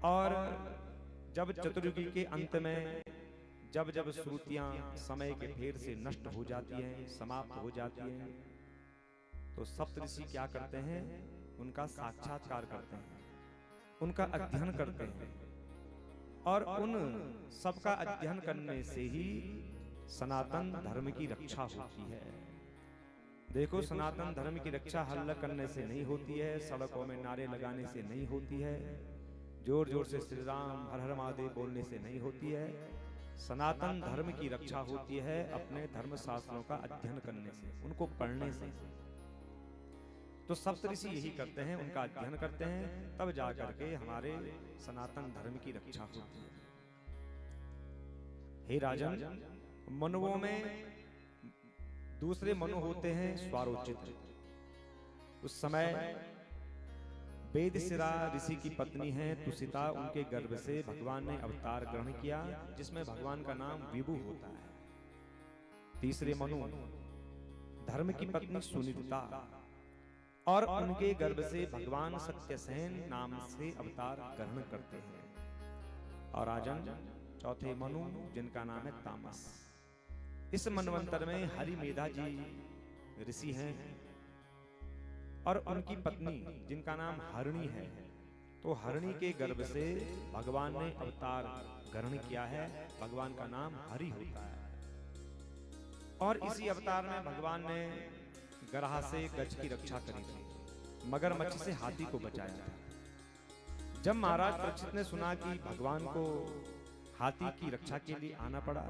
और जब चतुर्युगी के अंत में जब जब श्रुतियां समय के फेर से नष्ट हो जाती हैं, समाप्त हो जाती हैं, तो सप्तऋषि क्या करते हैं? उनका साक्षात्कार करते हैं, उनका अध्ययन करते हैं, और उन सबका अध्ययन करने से ही सनातन धर्म की रक्षा होती है। देखो, सनातन धर्म की रक्षा हल्ला करने से नहीं होती है, सड़कों में नारे लगाने से नहीं होती है, जोर जोर से श्री राम हर हर महादेव बोलने से नहीं होती है। सनातन धर्म की रक्षा होती है अपने धर्म शास्त्रों का अध्ययन करने से, उनको पढ़ने से। तो सप्तऋषि यही करते हैं, उनका अध्ययन करते हैं, तब जाकर के हमारे सनातन धर्म की रक्षा होती है। हे राजन, मनुओं में दूसरे मनु होते हैं स्वारोचित। उस समय वेदशिरा ऋषि की पत्नी है तुसिता, उनके गर्भ से भगवान ने अवतार ग्रहण किया, जिसमें भगवान का नाम विभु होता है। तीसरे मनु धर्म की पत्नी सुनीता, और उनके गर्भ से भगवान सत्यसेन नाम से अवतार ग्रहण करते हैं। और राजन चौथे मनु, जिनका नाम है तामस। इस मनवंतर में हरिमेधा जी ऋषि हैं, और उनकी पत्नी जिनका नाम हरिणी है। तो हरिणी के गर्भ से भगवान ने अवतार ग्रहण किया है, भगवान का नाम हरि होता है। और इसी अवतार में भगवान ने गरहा से गज की रक्षा करी थी, मगरमच्छ से हाथी को बचाया था। जब महाराज परीक्षित ने सुना कि भगवान को हाथी की रक्षा के लिए आना पड़ा,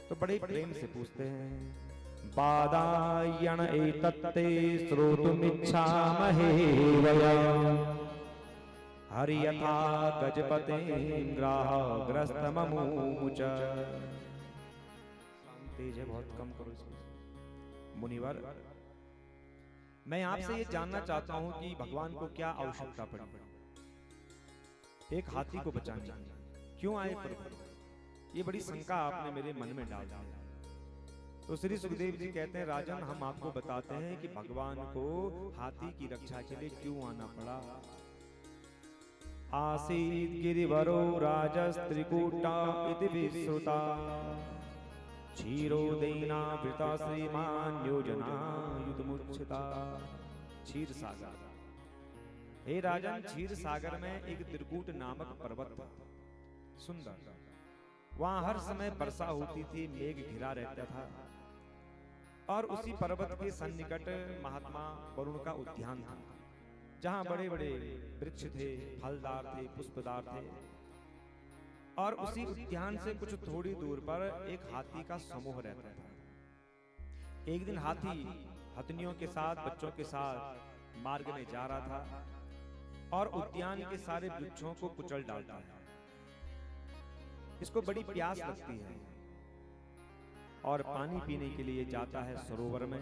तो बड़े प्रेम से पूछते हैं, बादायण एतत्ते श्रोतुमिच्छामहे वयम् हरि यथा गजपतेन्द्राग्रस्तममुच। तेज है, बहुत कम करो इसको। मुनिवर, मैं आपसे ये जानना चाहता हूं कि भगवान को क्या आवश्यकता पड़ी एक हाथी को बचाने की? क्यों आए प्रभु? ये बड़ी शंका आपने मेरे मन में डाल दी। तो श्री सुखदेव जी कहते हैं, राजन, हम आपको बताते हैं कि भगवान को हाथी की रक्षा के लिए क्यों आना पड़ा। आसीत् गिरिवरो राजस्त्रिकूटा इति विश्रुता क्षीरोदयनावृता श्रीमान योजना युतमुच्यता। क्षीर सागर, हे राजन, क्षीर सागर में एक त्रिकूट नामक पर्वत था, सुंदर। वहां हर समय वर्षा होती थी, मेघ घिरा रहता था, और उसी पर्वत के सन्निकट महात्मा वरुण का उद्यान था, जहां बड़े बड़े वृक्ष थे, फलदार थे, पुष्पदार थे। और उसी उद्यान से कुछ थोड़ी दूर पर एक हाथी का समूह रहता था। एक दिन हाथी हथनियों के साथ, बच्चों के साथ मार्ग में जा रहा था, और उद्यान के सारे वृक्षों को कुचल डालता है। इसको बड़ी प्यास लगती है, और पानी पीने के लिए जाता है सरोवर में।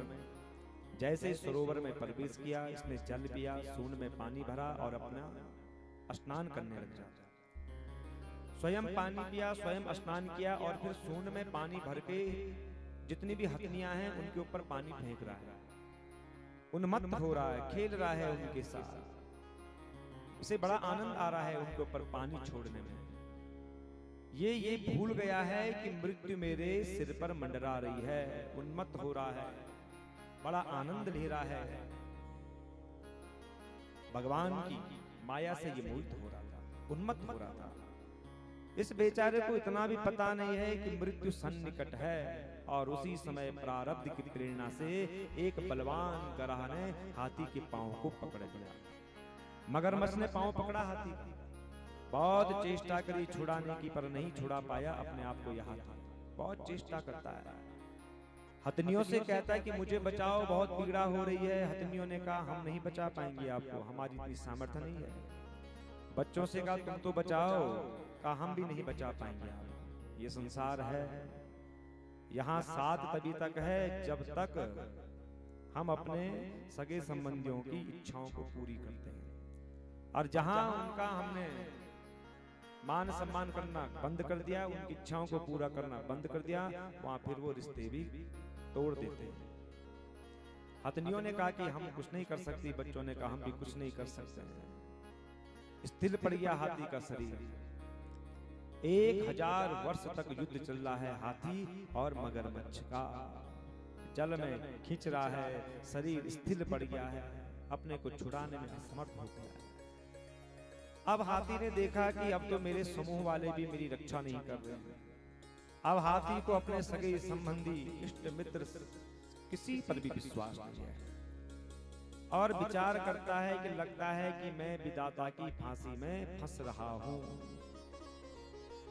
जैसे सरोवर में प्रवेश किया, इसने जल पिया, सूंड में पानी भरा और अपना स्नान करने लग जाता। स्वयं पानी पिया, स्वयं स्नान किया, और फिर सूंड में पानी भर के जितनी भी हथनियां हैं उनके ऊपर पानी फेंक रहा है, उन्मत्त हो रहा है, खेल रहा है उनके साथ। उसे बड़ा आनंद आ रहा है उनके ऊपर पानी छोड़ने में। ये भूल गया है कि मृत्यु मेरे सिर पर मंडरा रही है, उन्मत्त हो रहा है, बड़ा आनंद ले रहा है। भगवान की माया से ये मोहित हो रहा था, उन्मत्त हो रहा था। इस बेचारे को इतना भी पता नहीं है कि मृत्यु सन्निकट है, और उसी समय प्रारब्ध की प्रेरणा से एक बलवान गराह ने हाथी के पांव को पकड़ लिया। मगरमच्छ ने पांव पकड़ा हाथी का, बहुत चेष्टा करी छुड़ाने की, पर नहीं छुड़ा पाया अपने आप को। यहाँ बहुत चेष्टा करता है, हथनियों से कहता है कि मुझे बचाओ, बहुत पीड़ा हो रही है। हथनियों ने कहा, हम नहीं बचा पाएंगे आपको, हमारी इतनी सामर्थ्य नहीं है। बच्चों से कहा, तुम तो बचाओ, कहा हम भी नहीं बचा पाएंगे आप। ये संसार है, यहाँ साथ तभी तक है जब तक हम अपने सगे संबंधियों की इच्छाओं को पूरी करते हैं, और जहां उनका हमने मान सम्मान करना बंद कर दिया, उनकी इच्छाओं को पूरा करना बंद कर दिया, वहां फिर वो रिश्ते भी तोड़ देते हैं। हथनियों ने कहा कि हम कुछ नहीं कर सकती, बच्चों ने कहा हम भी कुछ नहीं कर सकते हैं। स्थिर पड़ गया हाथी का शरीर। 1000 वर्ष तक युद्ध चल रहा है हाथी और मगरमच्छ का। जल में खींच रहा है, शरीर स्थिर पड़ गया है, अपने को छुड़ाने में असमर्थ हो गया है। अब हाथी ने देखा कि अब तो मेरे समूह वाले भी मेरी रक्षा नहीं कर रहे हैं। अब हाथी को अपने सगे संबंधी, इष्ट मित्र किसी पर भी विश्वास नहीं है और विचार करता है कि लगता है कि मैं विधाता की फांसी में फंस रहा हूं।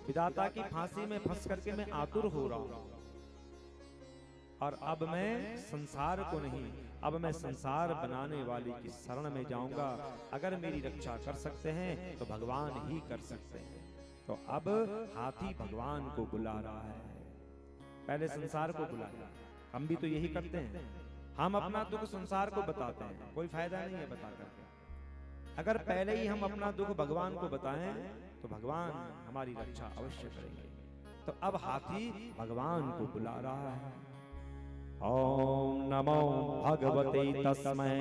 विधाता की फांसी में फंस करके मैं आतुर हो रहा हूं और अब मैं संसार को नहीं, अब मैं संसार बनाने वाले की शरण में जाऊंगा। अगर मेरी रक्षा कर सकते हैं तो भगवान ही कर सकते हैं। तो अब हाथी भगवान को बुला रहा है, पहले संसार को बुलाया। हम भी तो यही करते हैं, हम अपना दुख संसार को बताते हैं, कोई फायदा नहीं है बता करके। अगर पहले ही हम अपना दुख भगवान को बताएं तो भगवान हमारी रक्षा अवश्य करेंगे। तो अब हाथी भगवान को बुला रहा है। ओम नमो भगवते तस्मै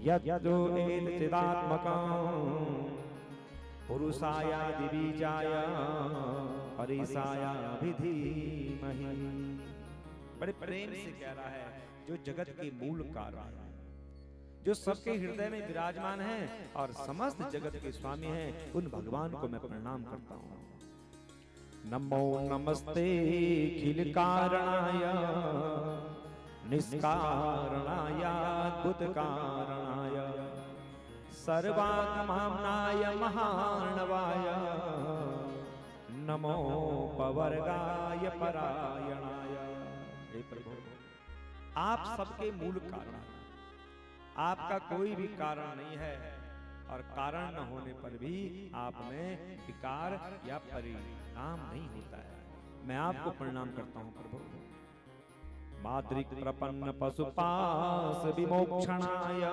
यद्यो एतचिदात्मकं पुरुषायादिबीजाय हरीशायाभिधीमहि। बड़े प्रेम से कह रहा है, जो जगत के मूल कारण है, जो सबके हृदय में विराजमान है और समस्त जगत के स्वामी हैं, उन भगवान को मैं प्रणाम करता हूँ। नमो नमस्ते खिल कारणाय निष्कारणाय अद्भुत कारणाय सर्वात्माम्नाय महार्णवाय नमो पवर्गाय परायणाय। हे प्रभु, आप सबके मूल कारण, आपका कोई भी कारण नहीं है और कारण न होने पर भी आप में विकार या परिणाम नहीं होता है। मैं आपको प्रणाम करता हूं प्रभु। माद्रिक प्रपन्न पशुपास विमोक्षणाय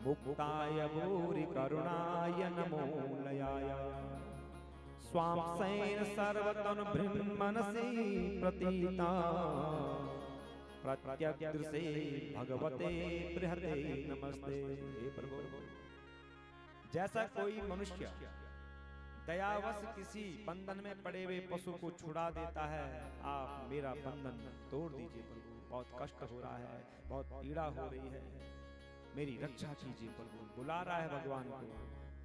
मुक्ताय भूरि करुणाय नमो लयाय स्वाम सैन सर्वतन ब्रह्मनसि प्रतीता प्रत्यग्दृशे भगवते बृहते नमस्ते। हे प्रभु, जैसा कोई मनुष्य दयावश किसी बंधन में पड़े हुए पशु को छुड़ा देता है, आप मेरा बंधन तोड़ दीजिए प्रभु। बहुत कष्ट हो रहा है, बहुत पीड़ा हो रही है, मेरी रक्षा कीजिए प्रभु। बुला रहा है भगवान को,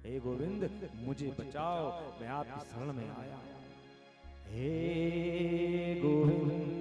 हे गोविंद मुझे बचाओ, मैं आपकी शरण में आया। हे गोविंद